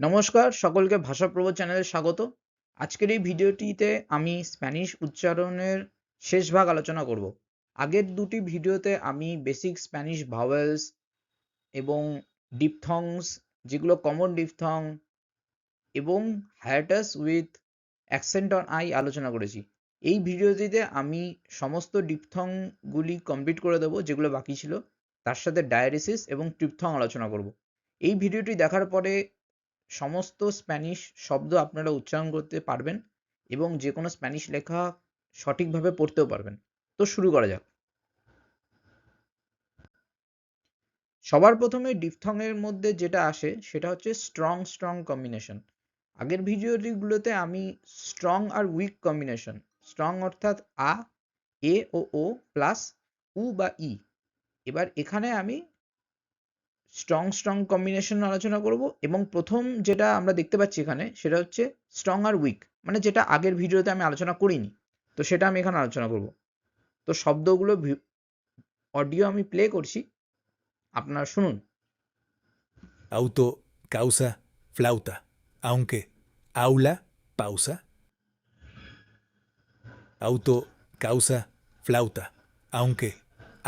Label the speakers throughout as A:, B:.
A: নমস্কার, সকলকে ভাষাপ্রভো চ্যানেলে স্বাগত। আজকের এই ভিডিওটিতে আমি স্প্যানিশ উচ্চারণের শেষ ভাগ আলোচনা করব। আগের দুটি ভিডিওতে আমি বেসিক স্প্যানিশ ভাওয়েলস এবং ডিপথংস, যেগুলো কমন ডিপথং এবং hiatus with accent on I আলোচনা করেছি। এই ভিডিওটিতে আমি সমস্ত ডিপথংগুলি কমপ্লিট করে দেবো যেগুলো বাকি ছিল, তার সাথে ডায়ারিসিস এবং ট্রিপথং আলোচনা করব। এই ভিডিওটি দেখার পরে সমস্ত স্প্যানিশ শব্দ আপনারা উচ্চারণ করতে পারবেন এবং যে কোনো স্প্যানিশ লেখা সঠিকভাবে পড়তেও পারবেন। তো শুরু করা যাক। সবার প্রথমে ডিপথং এর মধ্যে যেটা আসে সেটা হচ্ছে স্ট্রং কম্বিনেশন। আগের ভিডিওগুলোতে আমি স্ট্রং আর উইক কম্বিনেশন, স্ট্রং অর্থাৎ আ, এ ও ও প্লাস উ বা ই। এবার এখানে আমি স্ট্রং কম্বিনেশন আলোচনা করব এবং প্রথম যেটা আমরা দেখতে পাচ্ছি এখানে সেটা হচ্ছে স্ট্রং আর উইক, মানে যেটা আগের ভিডিওতে আমি আলোচনা করিনি, তো সেটা আমি এখানে আলোচনা করব। তো শব্দগুলো অডিও আমি প্লে করছি, আপনারা শুনুন।
B: Auto, causa, flauta. Aunque, aula, pausa. Auto, causa, flauta. Aunque,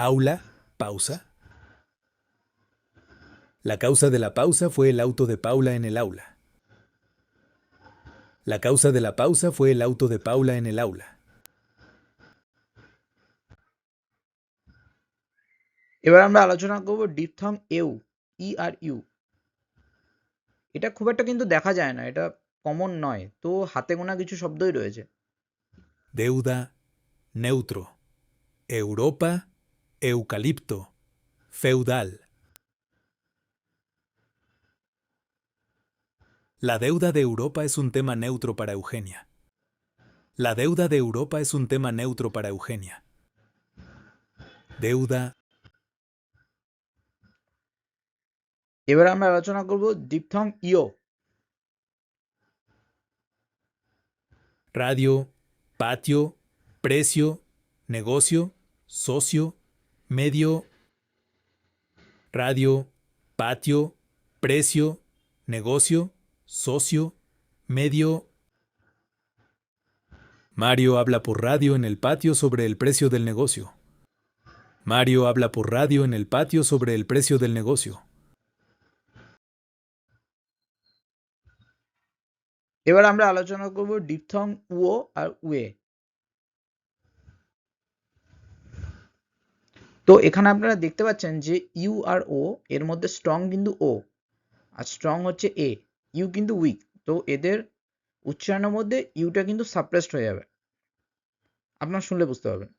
B: aula, pausa. La causa de la pausa fue el auto de Paula en el aula. La causa de la pausa fue el auto de Paula en el aula.
A: এবার আমরা আলোচনা করব diphthong এউ, ই আর U. এটা খুব একটা কিন্তু দেখা যায় না, এটা কমন নয়, তো হাতে গোনা কিছু শব্দই রয়েছে।
B: Deuda, neutro. Europa, eucalipto. Feudal. La deuda de Europa es un tema neutro para Eugenia. La deuda de Europa es un tema neutro para Eugenia. Deuda,
A: এবার আমরা আলোচনা করব ডিপথং ইও।
B: radio, patio, precio, negocio, socio, medio. Radio, patio, precio, negocio, socio, medio. Mario habla por radio en el patio sobre el precio del negocio. Mario habla por radio en el patio sobre el precio del negocio.
A: এবার আমরা আলোচনা করব diphthong উও আর উয়ে। তো এখানে আপনারা দেখতে পাচ্ছেন যে ইউ আর ও এর মধ্যে স্ট্রং কিন্তু ও, আর স্ট্রং হচ্ছে এ, ইউ কিন্তু উইক। তো এদের উচ্চারণের মধ্যে ইউটা কিন্তু সাপ্রেসড হয়ে যাবে, আপনারা শুনলে বুঝতে পারবেন।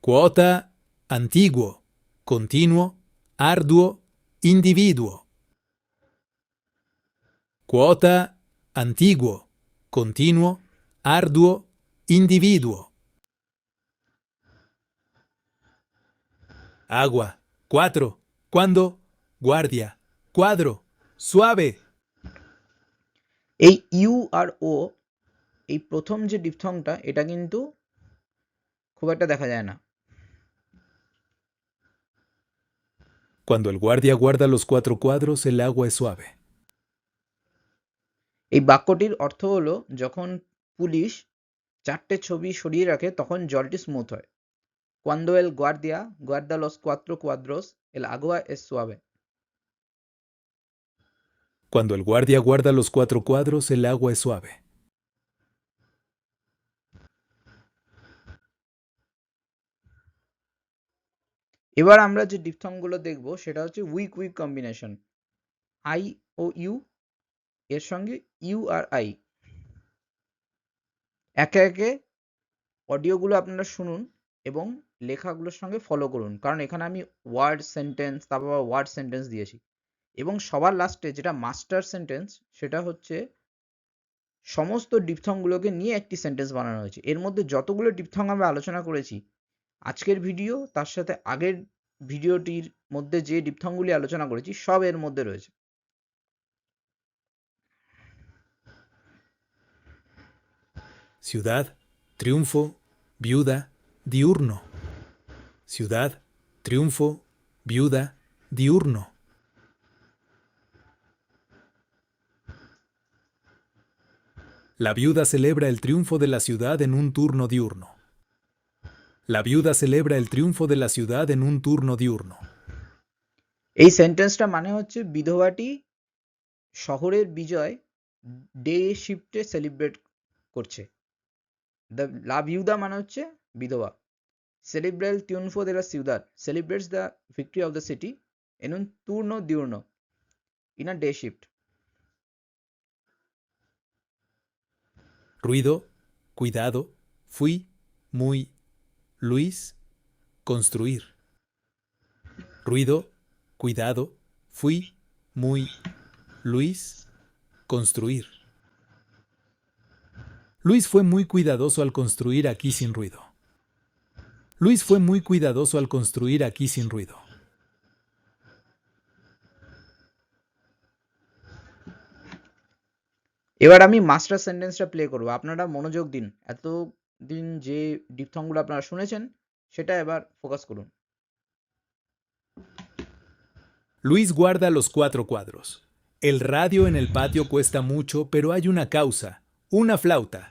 B: Cuota, antiguo, continuo, arduo, individuo. Cuota, antiguo, continuo, arduo, individuo. Agua, cuatro, cuando, guardia, cuadro, suave.
A: এই ইউ আর ও, এই প্রথম যে ডিপথংটা, এটা কিন্তু খুব একটা দেখা যায় না।
B: Cuando el guardia guarda los cuatro cuadros, el agua es suave.
A: এই বাক্যটির অর্থ হলো যখন পুলিশ চারটে ছবি সরিয়ে রাখে তখন জলটি স্মুথ হয়। Cuando el guardia guarda los cuatro cuadros, el agua es suave.
B: Cuando el guardia guarda los cuatro cuadros, el agua es suave.
A: এবার আমরা যে ডিপথংগুলো দেখব সেটা হচ্ছে উইক কম্বিনেশন। আই ও ইউ এর সঙ্গে ইউ আর আই। একে একে অডিওগুলো আপনারা শুনুন এবং লেখাগুলোর সঙ্গে ফলো করুন, কারণ এখানে আমি ওয়ার্ড সেন্টেন্স, তারপর ওয়ার্ড সেন্টেন্স দিয়েছি। এবং সবার লাস্টে যেটা মাস্টার সেন্টেন্স, সেটা হচ্ছে সমস্ত ডিপথংগুলোকে নিয়ে একটি সেন্টেন্স বানানো হয়েছে। এর মধ্যে যতগুলো ডিপথং আমরা আলোচনা করেছি আজকের ভিডিও, তার সাথে আগের ভিডিওটির মধ্যে যে ডিপথংগুলি আলোচনা করেছি, সব এর মধ্যে রয়েছে।
B: Ciudad, triunfo, viuda, diurno. Ciudad, triunfo, viuda, diurno. La viuda celebra el triunfo de la ciudad en un turno diurno. La viuda celebra el triunfo de la ciudad en un turno diurno.
A: এই সেন্টেন্সটা মানে হচ্ছে বিধবাটি শহরের বিজয় day শিফটে celebrate করছে। লা ভিউদা মানে হচ্ছে বিধবা। Celebra el triunfo de la ciudad. Celebrates the victory of the city en un turno diurno. In a day shift.
B: Ruido, cuidado, fui, muy, Luis, construir. Ruido, cuidado, fui, muy, Luis, construir. Luis fue muy cuidadoso al construir aquí sin ruido. Luis fue muy cuidadoso al construir aquí sin ruido.
A: এবার আমি master সেন্টেন্সটা play করব, আপনারা মনোযোগ দিন। এতদিন যে ডিপথংগুলো আপনারা শুনেছেন সেটা এবার ফোকাস করুন।
B: Luis guarda los 4 cuadros. El radio en el patio cuesta mucho, pero hay una causa, una flauta,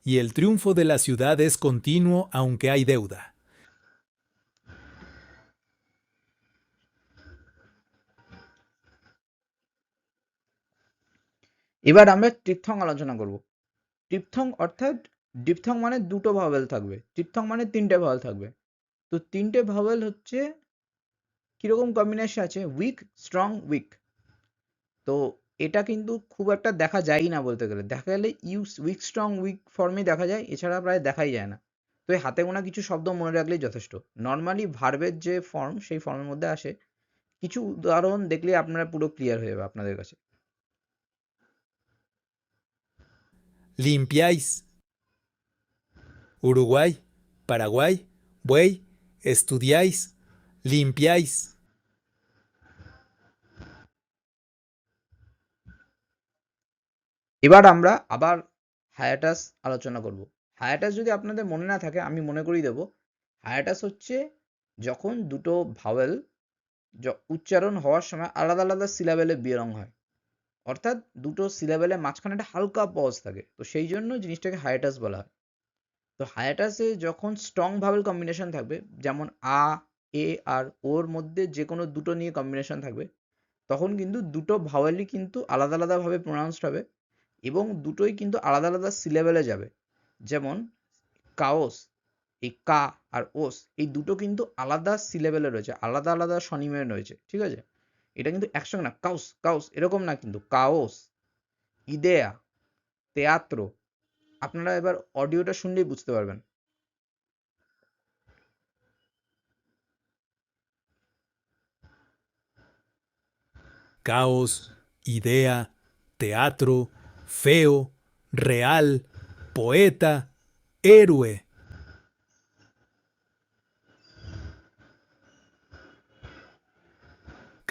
B: y el triunfo de la ciudad es continuo aunque hay deuda.
A: এবার আমরা ট্রিপথং আলোচনা করব। ট্রিপথং অর্থাৎ ডিপথং মানে দুটো ভাওয়েল থাকবে, ট্রিপথং মানে তিনটে ভাওয়েল থাকবে। তো তিনটে ভাওয়েল হচ্ছে কিরকম কম্বিনেশন আছে, উইক, স্ট্রং, উইক। তো এটা কিন্তু খুব একটা দেখা যায়ই না বলতে গেলে, দেখা গেলে উইক স্ট্রং উইক ফর্মে দেখা যায়, এছাড়া প্রায় দেখাই যায় না। তো এই হাতে গোনা কিছু শব্দ মনে রাখলেই যথেষ্ট। নর্মালি ভার্বের যে ফর্ম সেই ফর্মের মধ্যে আসে। কিছু উদাহরণ দেখলে আপনারা পুরো ক্লিয়ার হয়ে যাবে আপনাদের কাছে।
B: Limpiáis. Uruguay, Paraguay, buey, estudiáis, limpiáis.
A: এবার আমরা আবার হায়াটাস আলোচনা করব। হায়াটাস যদি আপনাদের মনে না থাকে আমি মনে করিয়ে দেব। হায়াটাস হচ্ছে যখন দুটো ভাওয়েল উচ্চারণ হওয়ার সময় আলাদা আলাদা সিলাবেলে বিলং হয়, অর্থাৎ দুটো সিলাবেলের মাঝখানে একটা হালকা পজ থাকে, তো সেই জন্য জিনিসটাকে হায়াটাস বলা হয়। তো হায়াটাসে যখন স্ট্রং ভাওয়েল কম্বিনেশন থাকবে, যেমন আ, এ আর ওর মধ্যে যে কোনো দুটো নিয়ে কম্বিনেশন থাকবে, তখন কিন্তু দুটো ভাওয়েলই কিন্তু আলাদা আলাদাভাবে প্রোনাউন্সড হবে এবং দুটোই কিন্তু আলাদা আলাদা সিলেবেলে যাবে। যেমন কাওস, এই কা আর ওস এই দুটো কিন্তু আলাদা সিলেবেলে রয়েছে, আলাদা আলাদা স্বনিমে রয়েছে, ঠিক আছে? এটা কিন্তু একসঙ্গে না, কাউস কাউস এরকম না, কিন্তু কাওস, ইদেয়া, তেয়াত্রো। আপনারা এবার অডিওটা শুনলেই বুঝতে পারবেন।
B: Caos, idea, teatro, feo, real, poeta, héroe.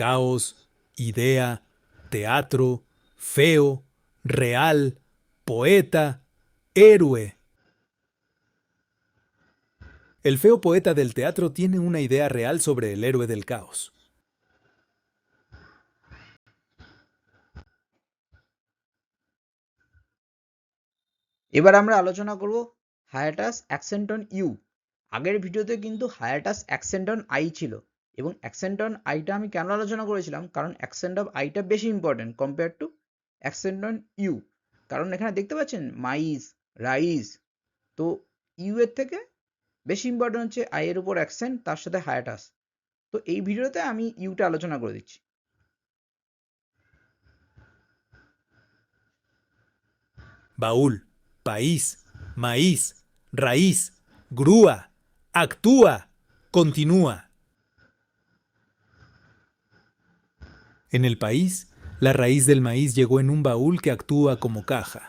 B: Caos, idea, teatro, feo, real, poeta, héroe. El feo poeta del teatro tiene una idea real sobre el héroe del caos.
A: এবার আমরা আলোচনা করব হায়াটাস অ্যাকসেন্ট অন ইউ। আগের ভিডিওতে কিন্তু hiatus accent on I ছিল, এবং accent on আইটা আমি কেন আলোচনা করেছিলাম, কারণ অ্যাকসেন্ট অফ আইটা বেশি important compare to accent on U. কারণ এখানে দেখতে পাচ্ছেন মাইজ, রাইজ, তো ইউ এর থেকে বেশি ইম্পর্টেন্ট হচ্ছে আই এর উপর অ্যাকসেন্ট, তার সাথে হায়াটাস। তো এই ভিডিওতে আমি ইউটা আলোচনা করে দিচ্ছি।
B: Baúl, país, maíz, raíz, grúa, actúa, continúa. En el país, la raíz del maíz llegó en un baúl que actúa como caja.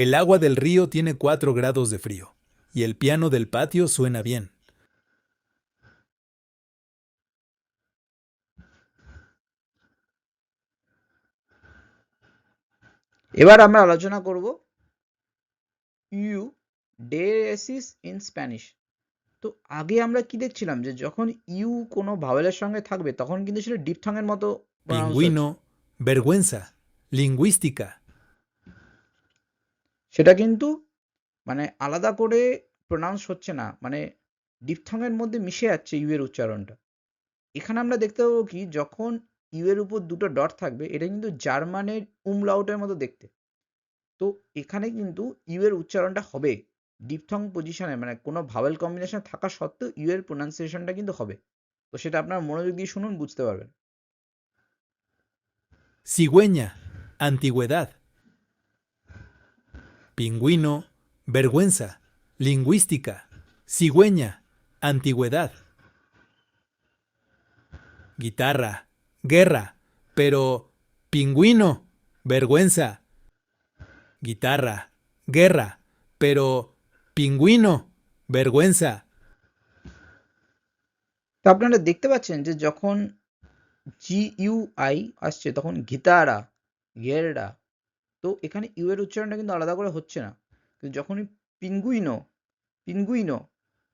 B: El agua del río tiene 4 grados de frío, y el piano del patio suena bien.
A: এবার আমরা আলোচনা করব you ডেসিস in Spanish. তো আগে আমরা কি দেখছিলাম যে যখন ইউ কোনো ভাওয়েলের সঙ্গে থাকবে তখন কিন্তু সেটা ডিপথংয়ের মতো প্রোনাউন্স হচ্ছে,
B: pingüino, vergüenza, lingüística,
A: সেটা কিন্তু মানে আলাদা করে প্রোনাউন্স হচ্ছে না, মানে ডিপথংয়ের মধ্যে মিশে যাচ্ছে ইউ এর উচ্চারণটা। এখানে আমরা দেখতে পাবো কি যখন ইউ এর উপর দুটো ডট থাকবে এটা কিন্তু জার্মানের উমলাউটের মতো দেখতে। তো এখানে কিন্তু ইউ এর উচ্চারণটা হবে ডিপথং পজিশনে, মানে কোনো ভাওয়েল কম্বিনেশন থাকা সত্ত্বেও ইউ এর প্রোনাউন্সিয়েশনটা কিন্তু হবে। তো সেটা আপনার মনোযোগ দিয়ে শুনুন, বুঝতে পারবেন।
B: cigüeña, antigüedad, pingüino, vergüenza, lingüística, cigüeña, antigüedad, guitarra, guerra, pero pingüino, vergüenza, guitarra, guerra, pero pingüino, vergüenza.
A: তো আপনারা দেখতে পাচ্ছেন যে যখন GUI আসছে তখন গিতারা, গেরডা, তো এখানে ইউ এর উচ্চারণটা কিন্তু আলাদা করে হচ্ছে না। কিন্তু যখনই পিঙ্গুইনো, পিঙ্গুইনো,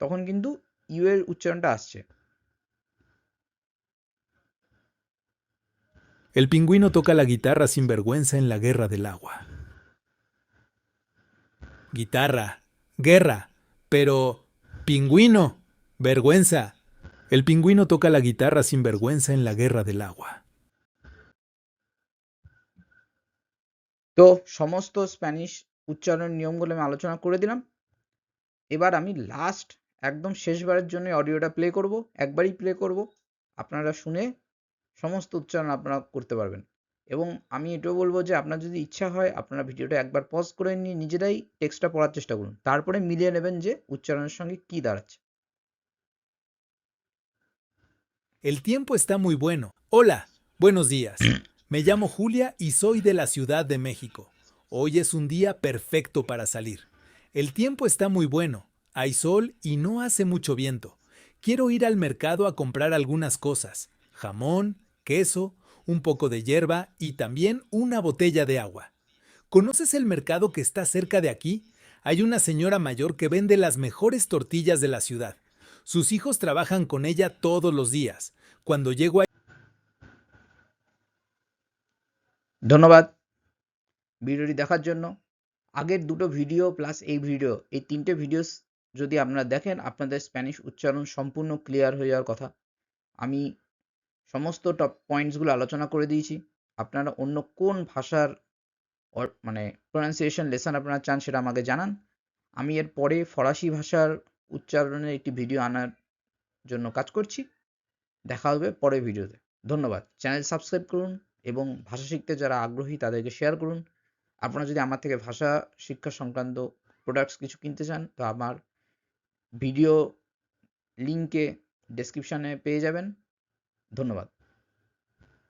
A: তখন কিন্তু ইউ এর উচ্চারণটা আসছে।
B: El pingüino toca la guitarra sin vergüenza en la guerra del agua. Guitarra, guerra, pero pingüino, vergüenza. El pingüino toca la guitarra sin vergüenza en la guerra del agua.
A: তো সমস্ত স্প্যানিশ উচ্চারণের নিয়মগুলো আমি আলোচনা করে দিলাম। এবার আমি লাস্ট একদম শেষবারের জন্য অডিওটা প্লে করব, একবারই প্লে করব, আপনারা শুনে সমস্ত উচ্চারণ আপনারা করতে পারবেন। এবং আমি এটাও বলবো যে আপনার যদি ইচ্ছা হয় আপনারা ভিডিওটা একবার পজ করে নিয়ে নিজেরাই টেক্সটটা পড়ার চেষ্টা করুন, তারপরে মিলিয়ে নেবেন যে উচ্চারণের সঙ্গে কি দাঁড়াচ্ছে।
B: El tiempo está muy bueno. Hola, buenos días. Me llamo Julia y soy de la Ciudad de México. Hoy es un día perfecto para salir. El tiempo está muy bueno. Hay sol y no hace mucho viento. Quiero ir al mercado a comprar algunas cosas. Jamón, queso, un poco de hierba y también una botella de agua. ¿Conoces el mercado que está cerca de aquí? Hay una señora mayor que vende las mejores tortillas de la ciudad. Sus hijos trabajan con ella todos los días. Cuando llego a...
A: ধন্যবাদ ভিডিওটি দেখার জন্য। আগের দুটো video plus এই video, এই তিনটে video যদি আপনারা দেখেন আপনাদের স্প্যানিশ উচ্চারণ সম্পূর্ণ ক্লিয়ার হয়ে যাওয়ার কথা। আমি সমস্ত টপ পয়েন্টসগুলো আলোচনা করে দিয়েছি। আপনারা অন্য কোন ভাষার মানে প্রোনাউন্সিয়েশন লেসন আপনারা চান সেটা আমাকে জানান। আমি এর পরে ফরাসি ভাষার উচ্চারণের একটি ভিডিও আনার জন্য কাজ করছি। দেখা হবে পরের ভিডিওতে। ধন্যবাদ। চ্যানেল সাবস্ক্রাইব করুন এবং ভাষা শিখতে যারা আগ্রহী তাদেরকে শেয়ার করুন। আপনারা যদি আমার থেকে ভাষা শিক্ষা সংক্রান্ত প্রোডাক্টস কিছু কিনতে চান তো আমার ভিডিও লিঙ্কে ডেসক্রিপশনে পেয়ে যাবেন। ধন্যবাদ।